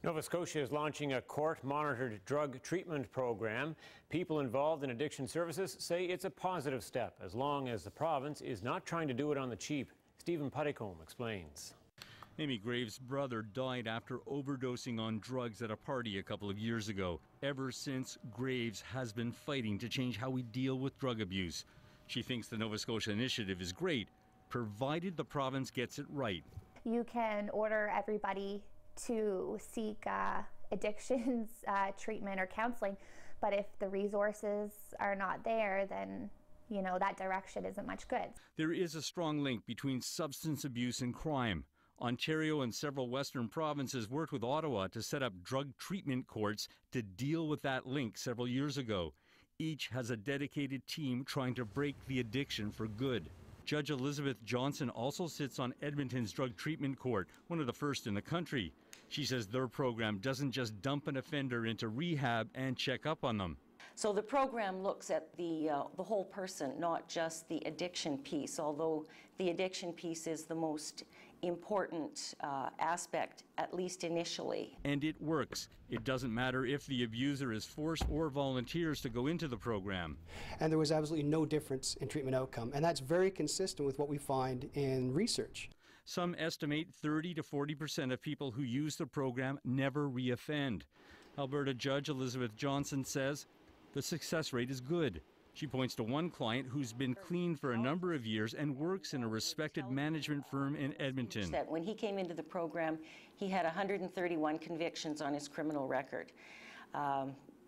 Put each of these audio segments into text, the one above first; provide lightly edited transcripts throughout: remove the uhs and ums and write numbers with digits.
Nova Scotia is launching a court-monitored drug treatment program. People involved in addiction services say it's a positive step, as long as the province is not trying to do it on the cheap. Stephen Puttycombe explains. Amy Graves' brother died after overdosing on drugs at a party a couple of years ago. Ever since, Graves has been fighting to change how we deal with drug abuse. She thinks the Nova Scotia initiative is great, provided the province gets it right. You can order everybody to seek addictions treatment or counseling, but if the resources are not there, then that direction isn't much good. There is a strong link between substance abuse and crime. Ontario and several Western provinces worked with Ottawa to set up drug treatment courts to deal with that link several years ago. Each has a dedicated team trying to break the addiction for good. Judge Elizabeth Johnson also sits on Edmonton's drug treatment court, one of the first in the country. She says their program doesn't just dump an offender into rehab and check up on them. So the program looks at the whole person, not just the addiction piece, although the addiction piece is the most important aspect, at least initially. And it works. It doesn't matter if the abuser is forced or volunteers to go into the program. And there was absolutely no difference in treatment outcome, and that's very consistent with what we find in research. Some estimate 30 to 40% of people who use the program never reoffend. Alberta Judge Elizabeth Johnson says the success rate is good. She points to one client who's been clean for a number of years and works in a respected management firm in Edmonton. That when he came into the program, he had 131 convictions on his criminal record.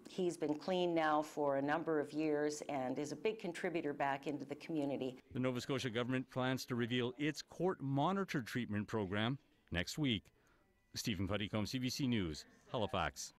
He's been clean now for a number of years and is a big contributor back into the community. The Nova Scotia government plans to reveal its court-monitored treatment program next week. Stephen Puttycombe, CBC News, Halifax.